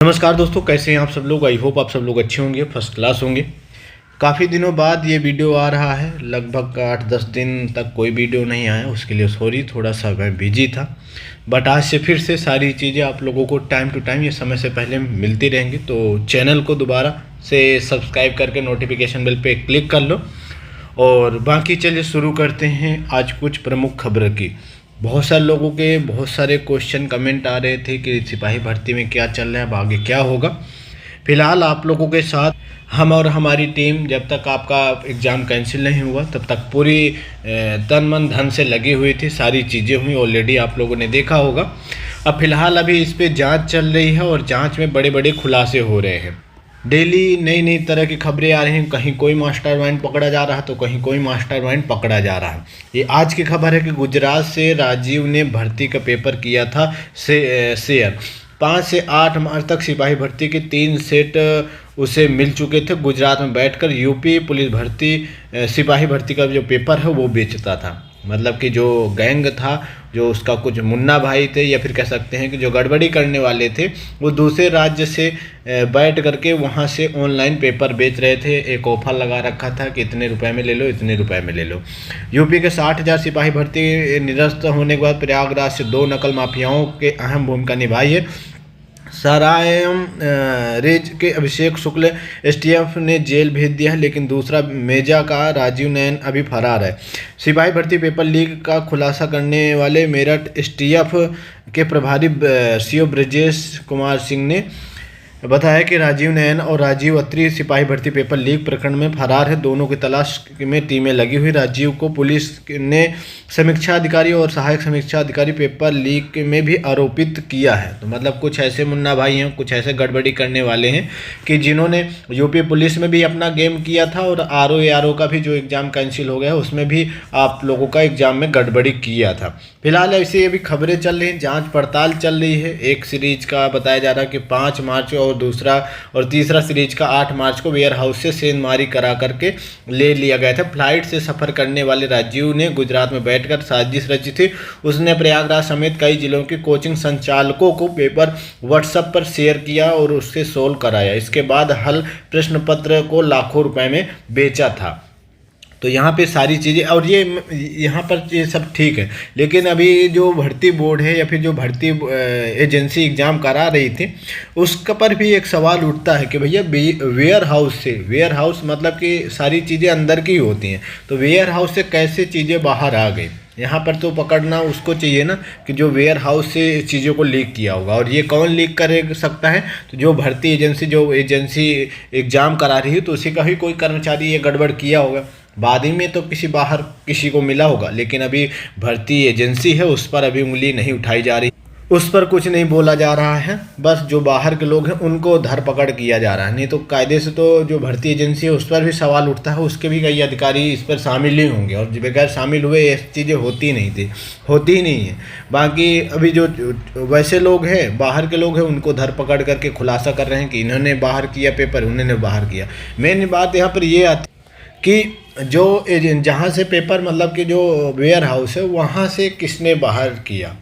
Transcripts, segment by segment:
नमस्कार दोस्तों, कैसे हैं आप सब लोग। आई होप आप सब लोग अच्छे होंगे, फर्स्ट क्लास होंगे। काफ़ी दिनों बाद ये वीडियो आ रहा है, लगभग 8-10 दिन तक कोई वीडियो नहीं आया, उसके लिए सॉरी। थोड़ा सा मैं बिजी था, बट आज से फिर से सारी चीज़ें आप लोगों को टाइम टू टाइम, ये समय से पहले मिलती रहेंगी। तो चैनल को दोबारा से सब्सक्राइब करके नोटिफिकेशन बेल पे क्लिक कर लो। और बाकी चलिए शुरू करते हैं आज कुछ प्रमुख खबर की। बहुत सारे लोगों के बहुत सारे क्वेश्चन कमेंट आ रहे थे कि सिपाही भर्ती में क्या चल रहा है, अब आगे क्या होगा। फिलहाल आप लोगों के साथ हम और हमारी टीम, जब तक आपका एग्ज़ाम कैंसिल नहीं हुआ तब तक पूरी तन मन धन से लगी हुई थी। सारी चीज़ें हुई, ऑलरेडी आप लोगों ने देखा होगा। अब फिलहाल अभी इस पर जांच चल रही है और जांच में बड़े बड़े खुलासे हो रहे हैं। डेली नई नई तरह की खबरें आ रही हैं। कहीं कोई मास्टरमाइंड पकड़ा जा रहा है तो कहीं कोई मास्टरमाइंड पकड़ा जा रहा है। ये आज की खबर है कि गुजरात से राजीव ने भर्ती का पेपर किया था शेयर। 5 से 8 मार्च तक सिपाही भर्ती के 3 सेट उसे मिल चुके थे। गुजरात में बैठकर यूपी पुलिस भर्ती सिपाही भर्ती का जो पेपर है वो बेचता था। मतलब कि जो गैंग था, जो उसका कुछ मुन्ना भाई थे, या फिर कह सकते हैं कि जो गड़बड़ी करने वाले थे, वो दूसरे राज्य से बैठ करके वहाँ से ऑनलाइन पेपर बेच रहे थे। एक ऑफर लगा रखा था कि इतने रुपए में ले लो, इतने रुपए में ले लो। यूपी के 60,000 सिपाही भर्ती निरस्त होने के बाद प्रयागराज से 2 नकल माफियाओं के अहम भूमिका निभाई है। सरायम रेज के अभिषेक शुक्ल एसटीएफ ने जेल भेज दिया है, लेकिन दूसरा मेजा का राजीव नयन अभी फरार है। सिपाही भर्ती पेपर लीक का खुलासा करने वाले मेरठ एसटीएफ के प्रभारी सीओ ब्रजेश कुमार सिंह ने बताया कि राजीव नयन और राजीव अत्री सिपाही भर्ती पेपर लीक प्रकरण में फरार है। दोनों की तलाश में टीमें लगी हुई। राजीव को पुलिस ने समीक्षा अधिकारी और सहायक समीक्षा अधिकारी पेपर लीक में भी आरोपित किया है। तो मतलब कुछ ऐसे मुन्ना भाई हैं, कुछ ऐसे गड़बड़ी करने वाले हैं कि जिन्होंने यूपी पुलिस में भी अपना गेम किया था और आरओ का भी जो एग्ज़ाम कैंसिल हो गया उसमें भी आप लोगों का एग्ज़ाम में गड़बड़ी किया था। फिलहाल ऐसी अभी खबरें चल रही हैं, जाँच पड़ताल चल रही है। एक सीरीज का बताया जा रहा है कि 5 मार्च और दूसरा और तीसरा सीरीज का 8 मार्च को वेयर हाउस से सेंधमारी करा करके ले लिया गया था। फ्लाइट से सफर करने वाले राजीव ने गुजरात में बैठकर साजिश रची थी। उसने प्रयागराज समेत कई जिलों के कोचिंग संचालकों को पेपर व्हाट्सएप पर शेयर किया और उससे सोल्व कराया। इसके बाद हल प्रश्न पत्र को लाखों रुपए में बेचा था। तो यहाँ पे सारी चीज़ें, और ये यहाँ पर ये सब ठीक है, लेकिन अभी जो भर्ती बोर्ड है या फिर जो भर्ती एजेंसी एग्ज़ाम करा रही थी उसका पर भी एक सवाल उठता है कि भैया वेयर हाउस से, वेयर हाउस मतलब कि सारी चीज़ें अंदर की होती हैं, तो वेयर हाउस से कैसे चीज़ें बाहर आ गई। यहाँ पर तो पकड़ना उसको चाहिए ना कि जो वेयर हाउस से चीज़ों को लीक किया होगा। और ये कौन लीक कर सकता है, तो जो भर्ती एजेंसी, जो एजेंसी एग्ज़ाम करा रही है, तो उसी का ही कोई कर्मचारी ये गड़बड़ किया होगा। बाद ही में तो किसी बाहर किसी को मिला होगा, लेकिन अभी भर्ती एजेंसी है उस पर अभी उंगली नहीं उठाई जा रही, उस पर कुछ नहीं बोला जा रहा है। बस जो बाहर के लोग हैं उनको धरपकड़ किया जा रहा है। नहीं तो कायदे से तो जो भर्ती एजेंसी है उस पर भी सवाल उठता है, उसके भी कई अधिकारी इस पर शामिल ही होंगे, और बगैर शामिल हुए ये चीज़ें होती नहीं थी, होती ही नहीं है। बाकी अभी जो वैसे लोग हैं, बाहर के लोग हैं, उनको धरपकड़ करके खुलासा कर रहे हैं कि इन्होंने बाहर किया पेपर, उन्होंने बाहर किया। मेन बात यहाँ पर ये आती कि जो जहाँ से पेपर, मतलब कि जो वेयर हाउस है वहाँ से किसने बाहर किया,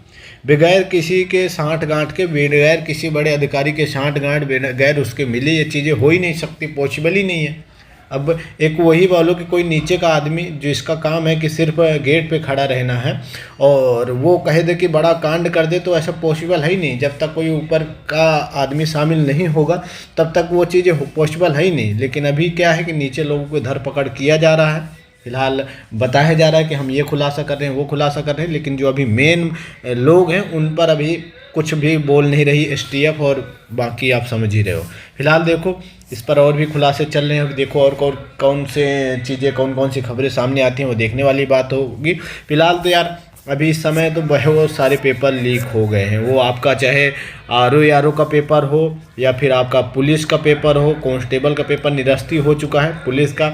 बगैर किसी के साँठ गांठ के, बगैर किसी बड़े अधिकारी के साँठ गांठ, बगैर उसके मिले ये चीज़ें हो ही नहीं सकती, पॉसिबल ही नहीं है। अब एक वही बोलो कि कोई नीचे का आदमी जिसका काम है कि सिर्फ गेट पे खड़ा रहना है और वो कहे दे कि बड़ा कांड कर दे, तो ऐसा पॉसिबल है ही नहीं। जब तक कोई ऊपर का आदमी शामिल नहीं होगा तब तक वो चीज़ें पॉसिबल है ही नहीं। लेकिन अभी क्या है कि नीचे लोगों को धरपकड़ किया जा रहा है। फिलहाल बताया जा रहा है कि हम ये खुलासा कर रहे हैं, वो खुलासा कर रहे हैं, लेकिन जो अभी मेन लोग हैं उन पर अभी कुछ भी बोल नहीं रही एसटीएफ, और बाकी आप समझ ही रहे हो। फिलहाल देखो इस पर और भी खुलासे चल रहे हैं। देखो और कौन से चीज़ें, कौन कौन सी खबरें सामने आती हैं, वो देखने वाली बात होगी। फिलहाल तो यार अभी इस समय तो बहुत सारे पेपर लीक हो गए हैं। वो आपका चाहे आरओ का पेपर हो या फिर आपका पुलिस का पेपर हो, कांस्टेबल का पेपर निरस्त हो चुका है पुलिस का।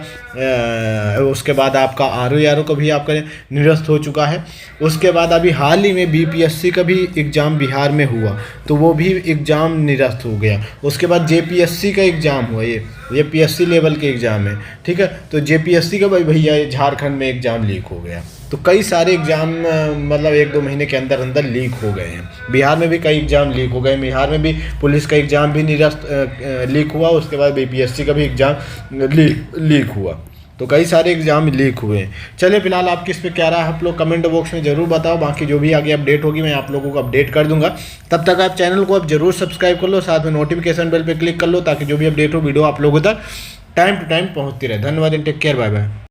उसके बाद आपका आरओ का भी आपका निरस्त हो चुका है। उसके बाद अभी हाल ही में बीपीएससी का भी एग्ज़ाम बिहार में हुआ, तो वो भी एग्ज़ाम निरस्त हो गया। उसके बाद जेपीएससी का एग्ज़ाम हुआ, ये ये पीएससी लेवल के एग्ज़ाम है, ठीक है। तो जेपीएससी का भाई भैया झारखंड में एग्ज़ाम लीक हो गया। तो कई सारे एग्ज़ाम मतलब 1-2 महीने के अंदर अंदर लीक हो गए हैं। बिहार में भी कई एग्ज़ाम लीक हो गए। बिहार में भी पुलिस का एग्ज़ाम भी निरस्त लीक हुआ, उसके बाद बीपीएससी का भी एग्ज़ाम लीक हुआ। तो कई सारे एग्ज़ाम लीक हुए हैं। चलिए फिलहाल आपकी इस पर क्या रहा आप लोग कमेंट बॉक्स में ज़रूर बताओ। बाकी जो भी आगे अपडेट होगी मैं आप लोगों को अपडेट कर दूंगा। तब तक आप चैनल को आप जरूर सब्सक्राइब कर लो, साथ में नोटिफिकेशन बेल पे क्लिक कर लो, ताकि जो भी अपडेट हो वीडियो आप लोगों तक टाइम टू टाइम पहुँचती रहे। धन्यवाद and take care, bye bye.